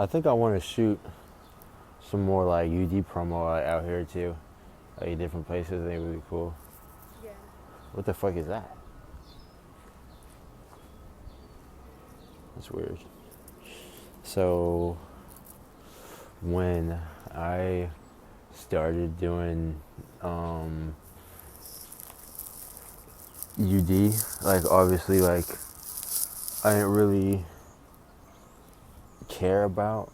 I think I want to shoot some more like UD promo out here too, like different places. They really cool. Yeah. What the fuck is that? That's weird. So when I started doing UD, like obviously like I didn't really care about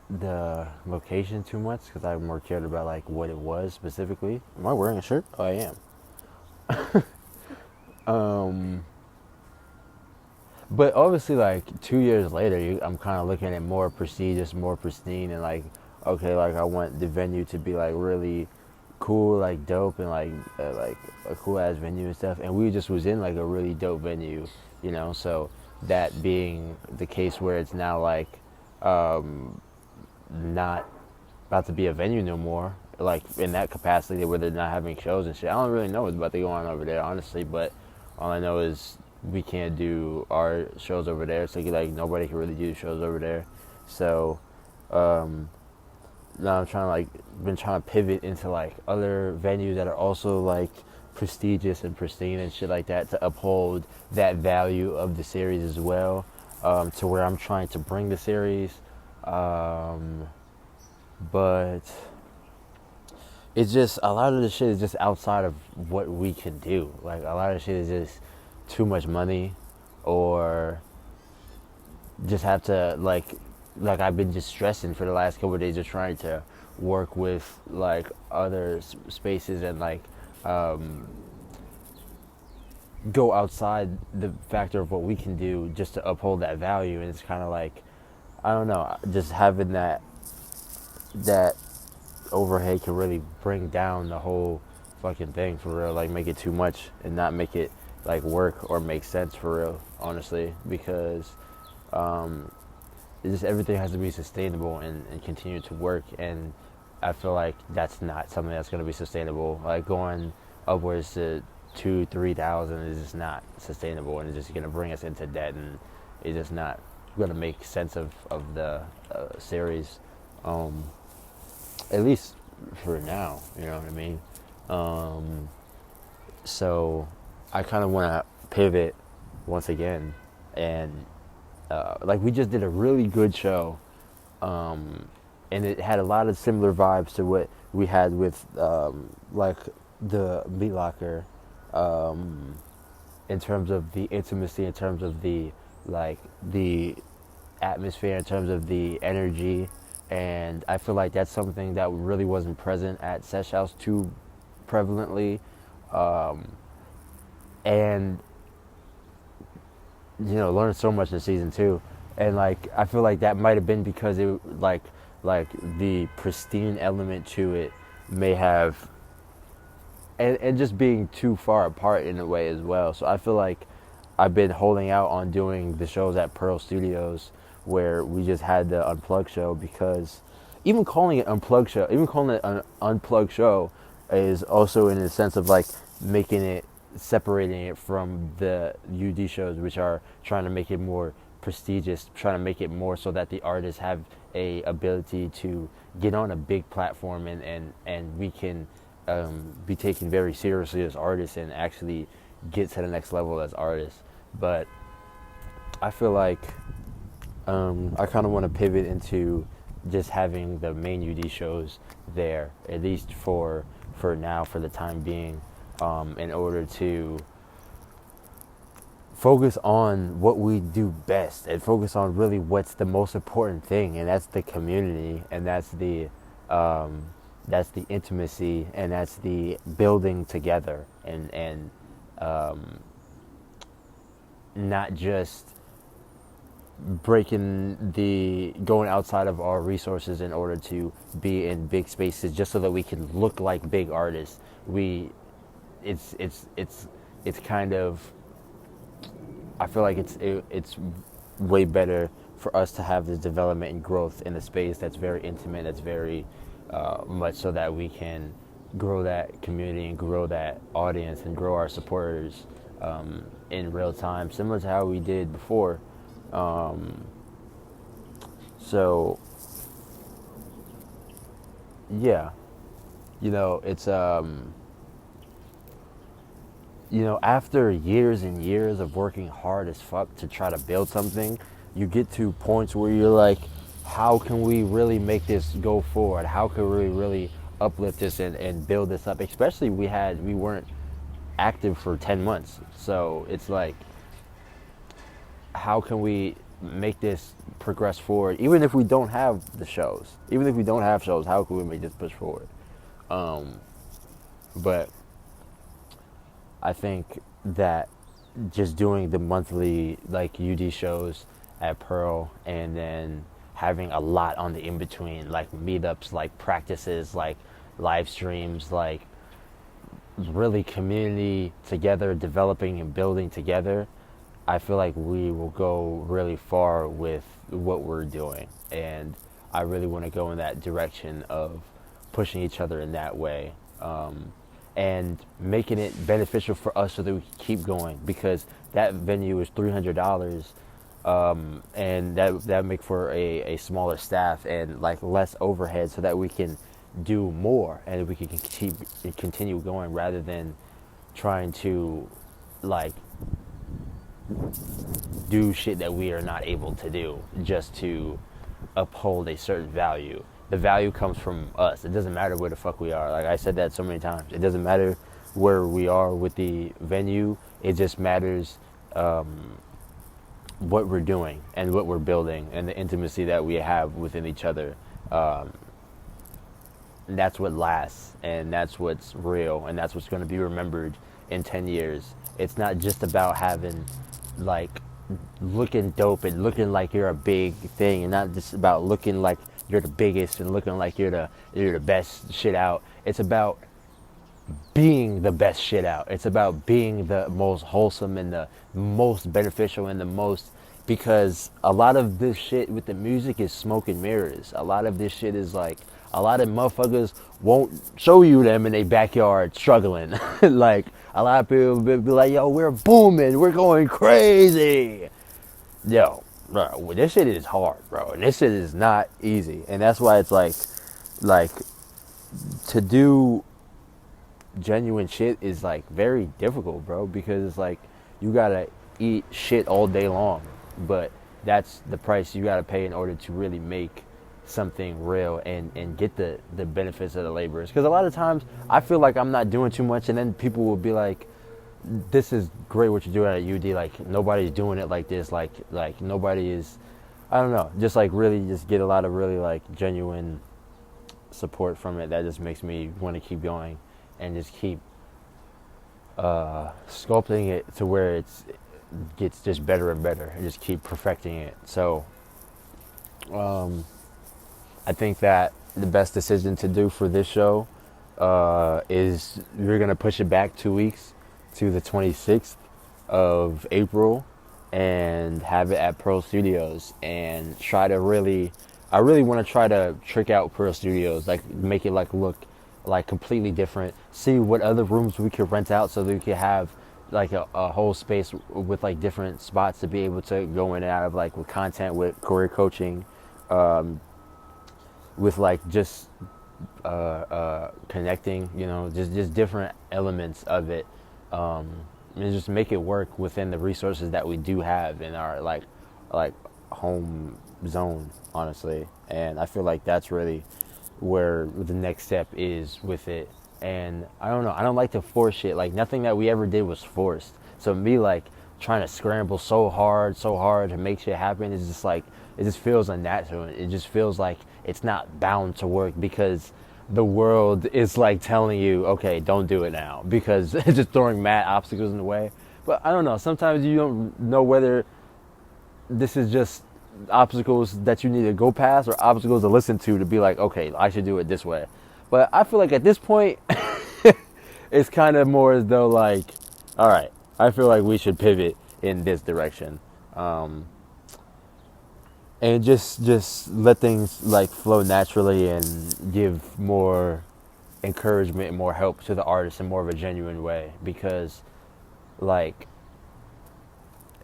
the location too much because I more cared about like what it was specifically. Am I wearing a shirt? Oh, I am. But obviously, like 2 years later, I'm kind of looking at more prestigious, more pristine, and like, okay, like I want the venue to be like really cool, like dope, and like a cool ass venue and stuff. And we just was in like a really dope venue, you know. So that being the case where it's now like not about to be a venue no more, like in that capacity where they're not having shows and shit. I don't really know what's about to go on over there, honestly, but all I know is we can't do our shows over there, so like nobody can really do shows over there. So now I'm trying to been trying to pivot into like other venues that are also like prestigious and pristine and shit like that to uphold that value of the series as well, to where I'm trying to bring the series. But it's just a lot of the shit is just outside of what we can do. Like a lot of shit is just too much money, or just have to like I've been just stressing for the last couple of days, just trying to work with like other spaces and like go outside the factor of what we can do just to uphold that value. And it's kind of like, I don't know, just having that overhead can really bring down the whole fucking thing for real, like make it too much and not make it like work or make sense for real, honestly, because it's just everything has to be sustainable and continue to work. And I feel like that's not something that's going to be sustainable. Like going upwards to 2,000-3,000 is just not sustainable, and it's just going to bring us into debt, and it's just not going to make sense of the series, at least for now, you know what I mean? So I kind of want to pivot once again, and like we just did a really good show, and it had a lot of similar vibes to what we had with like the Meat Locker, in terms of the intimacy, in terms of the like the atmosphere, in terms of the energy. And I feel like that's something that really wasn't present at Sesh House too prevalently, and you know, learned so much in season 2. And like I feel like that might have been because it like the pristine element to it may have, and just being too far apart in a way as well. So I feel like I've been holding out on doing the shows at Pearl Studios where we just had the unplugged show, because even calling it unplugged show, even calling it an unplugged show is also in the sense of like making it, separating it from the UD shows, which are trying to make it more prestigious, trying to make it more so that the artists have a ability to get on a big platform, and we can be taken very seriously as artists and actually get to the next level as artists. But I feel like I kind of want to pivot into just having the main UD shows there, at least for now, for the time being, in order to focus on what we do best and focus on really what's the most important thing, and that's the community, and that's the intimacy, and that's the building together, and not just going outside of our resources in order to be in big spaces just so that we can look like big artists. It's kind of, I feel like it's way better for us to have this development and growth in a space that's very intimate, that's very much so that we can grow that community and grow that audience and grow our supporters in real time, similar to how we did before. So yeah, it's after years and years of working hard as fuck to try to build something, you get to points where you're like, how can we really make this go forward? How can we really uplift this and build this up? Especially we weren't active for 10 months. So it's like, how can we make this progress forward? Even if we don't have shows, how can we make this push forward? But I think that just doing the monthly like UD shows at Pearl, and then having a lot on the in between, like meetups, like practices, like live streams, like really community together, developing and building together, I feel like we will go really far with what we're doing. And I really want to go in that direction of pushing each other in that way. And making it beneficial for us so that we can keep going, because that venue is $300, and that make for a smaller staff and like less overhead, so that we can do more and we can continue going, rather than trying to like do shit that we are not able to do just to uphold a certain value. The value comes from us. It doesn't matter where the fuck we are. Like I said that so many times. It doesn't matter where we are with the venue. It just matters what we're doing and what we're building and the intimacy that we have within each other. That's what lasts, and that's what's real, and that's what's going to be remembered in 10 years. It's not just about having like looking dope and looking like you're a big thing, and not just about looking like you're the biggest and looking like you're the best shit out. It's about being the best shit out. It's about being the most wholesome and the most beneficial and the most, because a lot of this shit with the music is smoke and mirrors. A lot of this shit is like, a lot of motherfuckers won't show you them in their backyard struggling. Like a lot of people be like, yo, we're booming, we're going crazy. Yo, bro, this shit is hard, bro, and this shit is not easy. And that's why it's like to do genuine shit is like very difficult, bro, because it's like you gotta eat shit all day long, but that's the price you gotta pay in order to really make something real and get the benefits of the laborers. Because a lot of times I feel like I'm not doing too much, and then people will be like, this is great what you're doing at UD, like nobody's doing it like this, like nobody is, I don't know, just like really just get a lot of really like genuine support from it. That just makes me want to keep going and just keep sculpting it to where it gets just better and better, and just keep perfecting it. So I think that the best decision to do for this show is we're going to push it back 2 weeks to the 26th of April and have it at Pearl Studios, and I really want to try to trick out Pearl Studios, like make it like look like completely different, see what other rooms we could rent out so that we could have like a whole space with like different spots to be able to go in and out of, like with content, with career coaching, with like just connecting, just different elements of it, and just make it work within the resources that we do have in our like home zone, honestly. And I feel like that's really where the next step is with it. And I don't know, I don't like to force shit. Like nothing that we ever did was forced. So me like trying to scramble so hard to make shit happen is just like, it just feels unnatural. It just feels like it's not bound to work, because the world is like telling you, okay, don't do it now, because it's just throwing mad obstacles in the way. But I don't know, sometimes you don't know whether this is just obstacles that you need to go past or obstacles to listen to be like, okay, I should do it this way. But I feel like at this point, it's kind of more as though like, all right, I feel like we should pivot in this direction. And just let things like flow naturally and give more encouragement and more help to the artist in more of a genuine way. Because like,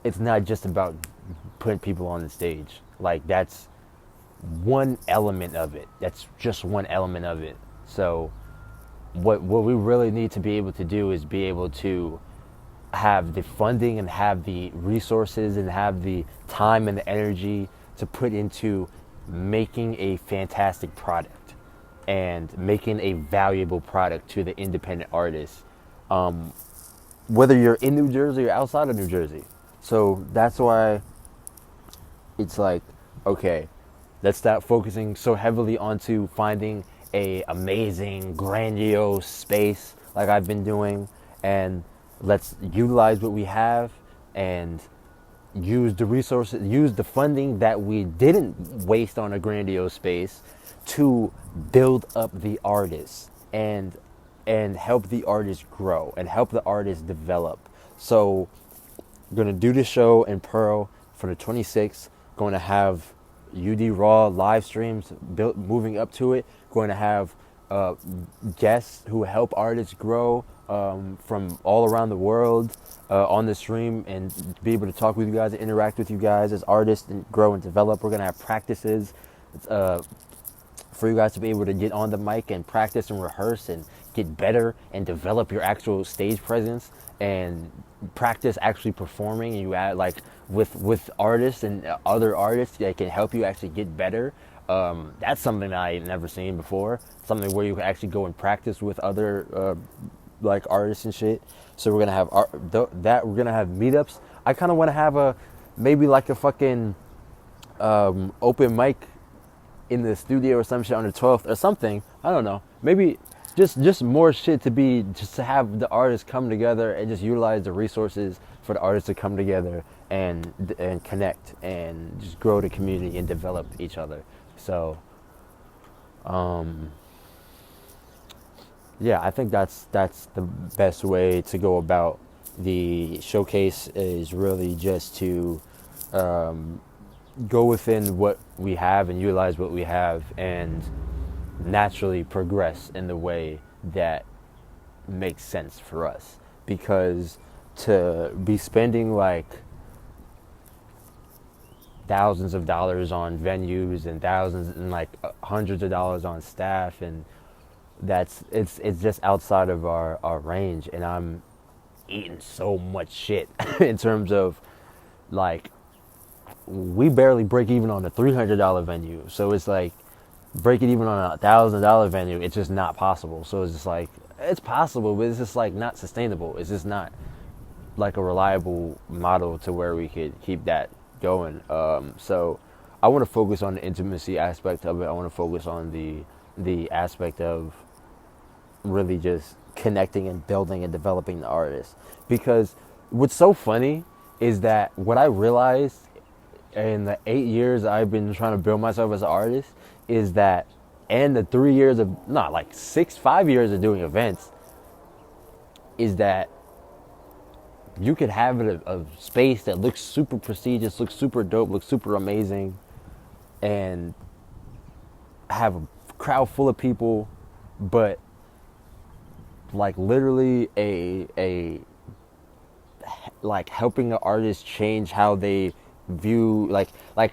it's not just about putting people on the stage. Like that's one element of it. That's just one element of it. So what we really need to be able to do is be able to have the funding and have the resources and have the time and the energy to put into making a fantastic product and making a valuable product to the independent artists, whether you're in New Jersey or outside of New Jersey. So that's why it's like, okay, let's stop focusing so heavily onto finding a amazing, grandiose space like I've been doing, and let's utilize what we have and use the resources, use the funding that we didn't waste on a grandiose space to build up the artists and help the artists grow and help the artists develop. So I'm gonna do the show in Pearl for the 26th. Going to have UD Raw live streams moving up to it. Going to have guests who help artists grow from all around the world on the stream, and be able to talk with you guys and interact with you guys as artists and grow and develop. We're going to have practices for you guys to be able to get on the mic and practice and rehearse and get better and develop your actual stage presence and practice actually performing. And you add like with artists and other artists that can help you actually get better. That's something that I never seen before. Something where you can actually go and practice with other like artists and shit. So we're gonna have that. We're gonna have meetups. I kind of want to have maybe like a fucking open mic in the studio or some shit on the 12th or something. I don't know. Maybe just more shit to have the artists come together and just utilize the resources for the artists to come together and connect and just grow the community and develop each other. So yeah, I think that's the best way to go about the showcase, is really just to go within what we have and utilize what we have and naturally progress in the way that makes sense for us. Because to be spending like thousands of dollars on venues and thousands and like hundreds of dollars on staff, and it's just outside of our range. And I'm eating so much shit in terms of like, we barely break even on a $300 venue. So it's like, breaking even on a $1,000 venue, it's just not possible. So it's just like, it's possible, but it's just like not sustainable. It's just not like a reliable model to where we could keep that going. So I want to focus on the intimacy aspect of it. I want to focus on the aspect of really just connecting and building and developing the artist. Because what's so funny is that what I realized in the 8 years I've been trying to build myself as an artist is that, and the 3 years of, 5 years of doing events, is that you could have a space that looks super prestigious, looks super dope, looks super amazing, and have a crowd full of people, but like literally a like helping the artist change how they view, like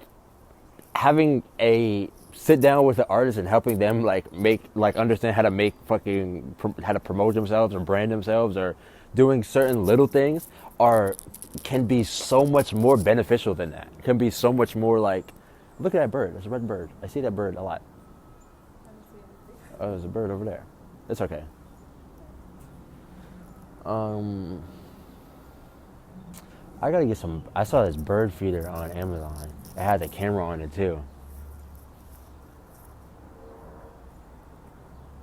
having a sit down with the artist and helping them understand how to promote themselves or brand themselves, or doing certain little things can be so much more beneficial than that. Can be so much more like, look at that bird. There's a red bird. I see that bird a lot. Oh, there's a bird over there. It's okay. I gotta get some. I saw this bird feeder on Amazon. It had the camera on it too.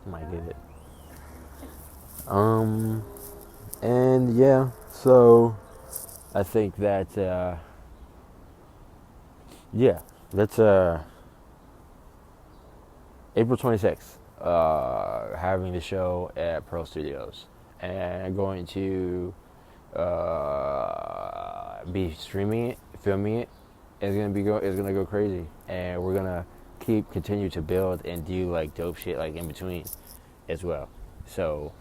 Might get it. And yeah, so I think that that's April 26th, having the show at Pearl Studios, and going to be streaming it, filming it. It's gonna go crazy, and we're gonna continue to build and do like dope shit like in between as well. So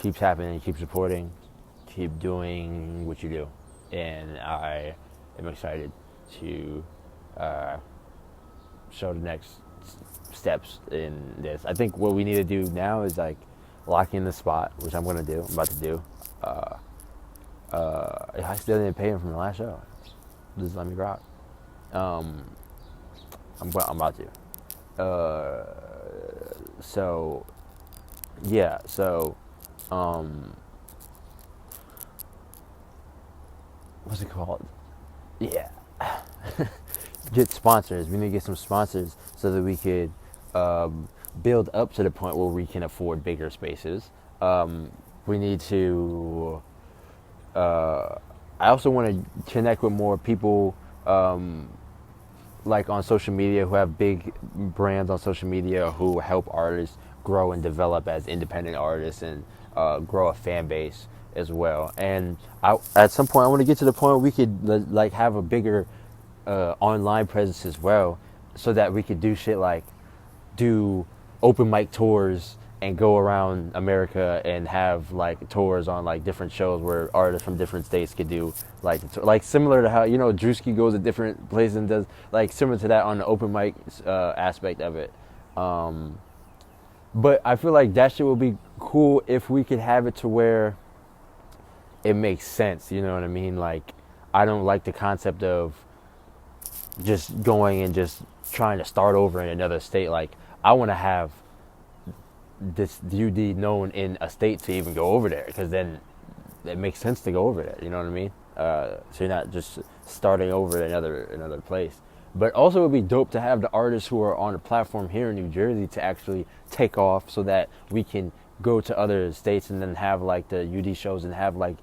keep happening, keep supporting, keep doing what you do, and I am excited to show the next steps in this. I think what we need to do now is like lock in the spot, which I'm gonna do. I'm about to do. I still didn't pay him from the last show. Just let me rock. I'm about to. So yeah. So what's it called? Yeah. Get sponsors. We need to get some sponsors so that we could build up to the point where we can afford bigger spaces. We need to. I also want to connect with more people, like on social media, who have big brands on social media who help artists grow and develop as independent artists and grow a fan base as well. And at some point, I want to get to the point where we could like have a bigger online presence as well, so that we could do shit like do open mic tours and go around America and have like tours on like different shows where artists from different states could do like similar to how, you know, Drewski goes to different places and does like similar to that on the open mic aspect of it. But I feel like that shit would be cool if we could have it to where it makes sense, you know what I mean? Like, I don't like the concept of just going and just trying to start over in another state. Like, I want to have this UD known in a state to even go over there, because then it makes sense to go over there, you know what I mean? So you're not just starting over in another place. But also it would be dope to have the artists who are on the platform here in New Jersey to actually take off, so that we can go to other states and then have like the UD shows and have like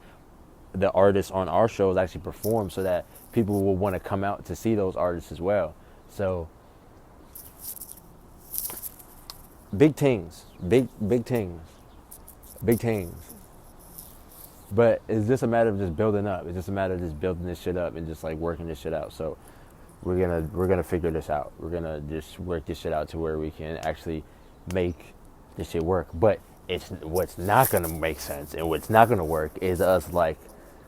the artists on our shows actually perform, so that people will want to come out to see those artists as well. So big things. But it's just a matter of just building up. It's just a matter of just building this shit up and just like working this shit out. So we're gonna figure this out. We're gonna just work this shit out to where we can actually make this shit work. But it's what's not gonna make sense and what's not gonna work is us like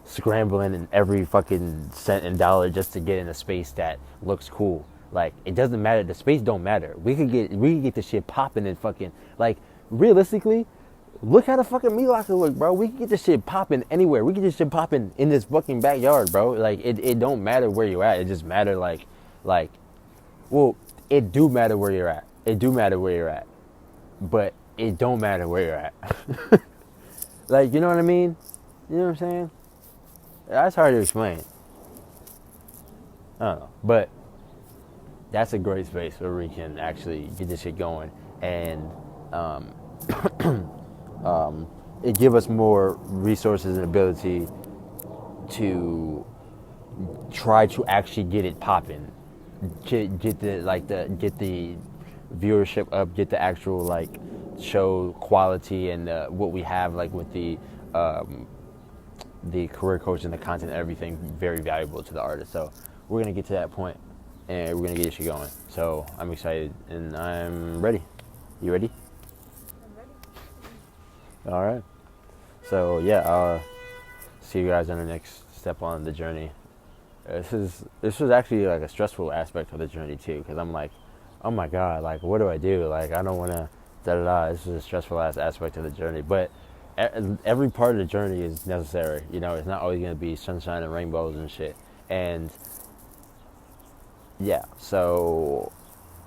scrambling in every fucking cent and dollar just to get in a space that looks cool. Like, it doesn't matter. The space don't matter. We could get this shit popping and fucking, like, realistically, look how the fucking meat locker look, bro. We can get this shit popping anywhere. We can get this shit popping in this fucking backyard, bro. Like, it don't matter where you're at. It just matter well, it do matter where you're at. It do matter where you're at. But it don't matter where you're at. Like, you know what I mean? You know what I'm saying? That's hard to explain. I don't know. But that's a great space where we can actually get this shit going. And it give us more resources and ability to try to actually get it popping. Get the viewership up, get the actual like show quality and what we have like with the career coach and the content and everything very valuable to the artist. So we're gonna get to that point and we're gonna get this shit going. So I'm excited and I'm ready. You ready? I'm ready. All right. So yeah, I'll see you guys on the next step on the journey. This was actually like a stressful aspect of the journey too, because I'm like, oh my god, like what do I do? Like I don't want to This is a stressful aspect of the journey, but every part of the journey is necessary. You know, it's not always going to be sunshine and rainbows and shit. And yeah, so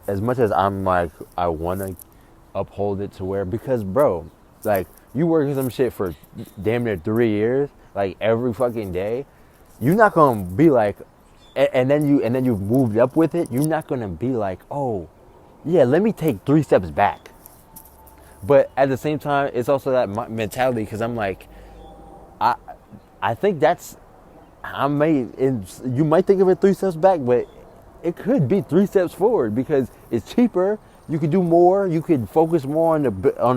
as much as I'm like, I want to uphold it to where, because bro, like you work some shit for damn near 3 years, like every fucking day, you're not going to be like, and then you moved up with it. You're not going to be like, oh yeah, let me take 3 steps back. But at the same time, it's also that mentality, because I'm like, I think that's, you might think of it 3 steps back, but it could be 3 steps forward, because it's cheaper. You could do more. You could focus more on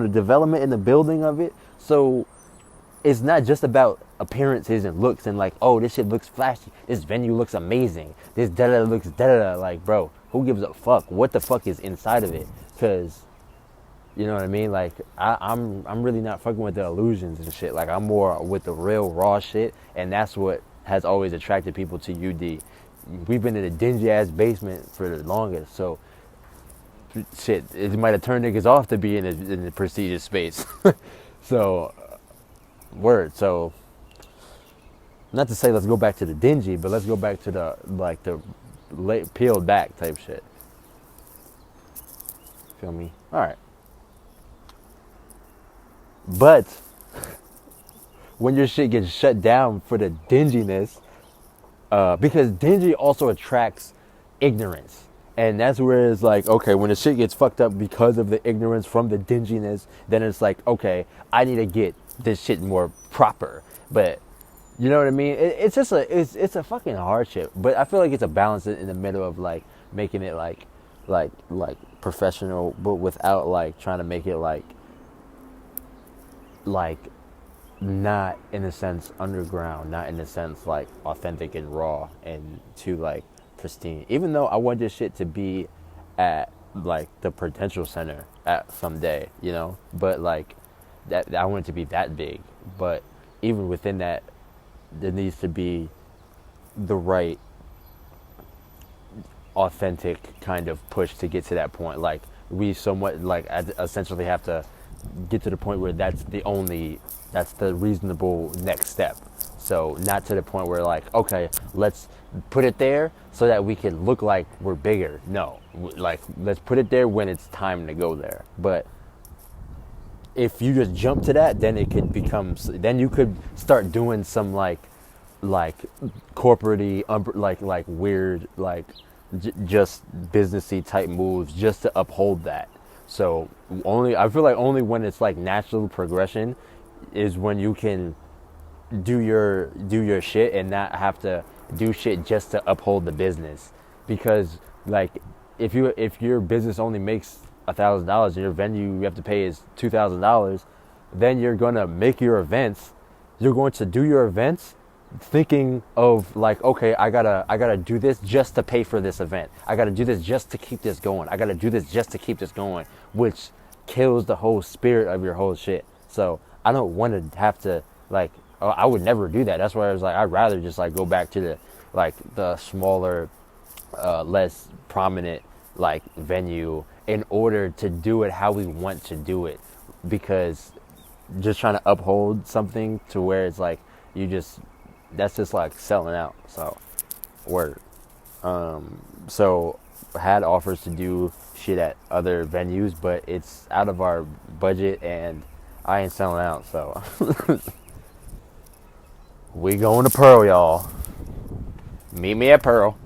the development and the building of it. So it's not just about appearances and looks and like, oh, this shit looks flashy. This venue looks amazing. This da-da looks da-da. Like, bro, who gives a fuck? What the fuck is inside of it? Because, you know what I mean? Like, I'm really not fucking with the illusions and shit. Like, I'm more with the real raw shit, and that's what has always attracted people to UD. We've been in a dingy ass basement for the longest, so shit, it might have turned niggas off to be in the prestigious space. So, word. So, not to say let's go back to the dingy, but let's go back to the peeled back type shit. Feel me? All right. But when your shit gets shut down for the dinginess, because dingy also attracts ignorance. And that's where it's like, okay, when the shit gets fucked up because of the ignorance from the dinginess, then it's like, okay, I need to get this shit more proper. But you know what I mean? It's just it's a fucking hardship. But I feel like it's a balance in the middle of like making it like professional, but without like trying to make it like not in a sense underground, not in a sense like authentic and raw and too like pristine. Even though I want this shit to be at like the Prudential Center at someday, you know, but like that I want it to be that big. But even within that, there needs to be the right authentic kind of push to get to that point. Like we somewhat like essentially have to get to the point where that's the reasonable next step. So not to the point where like, okay, let's put it there so that we can look like we're bigger. No, like let's put it there when it's time to go there. But if you just jump to that, then it could become, then you could start doing some like corporate-y, like weird, like just businessy type moves just to uphold that. So I feel like only when it's like natural progression is when you can do your shit and not have to do shit just to uphold the business. Because like if your business only makes $1,000 and your venue you have to pay is $2,000, then you're gonna make your events. You're going to do your events thinking of like, okay, I gotta do this just to pay for this event. I gotta do this just to keep this going. I gotta do this just to keep this going, which kills the whole spirit of your whole shit. So I don't want to have to like, I would never do that. That's why I was like, I'd rather just like go back to the smaller, less prominent like venue in order to do it how we want to do it. Because just trying to uphold something to where it's like that's just like selling out. So word. So had offers to do shit at other venues, but it's out of our budget and I ain't selling out. So we going to Pearl, y'all. Meet me at Pearl.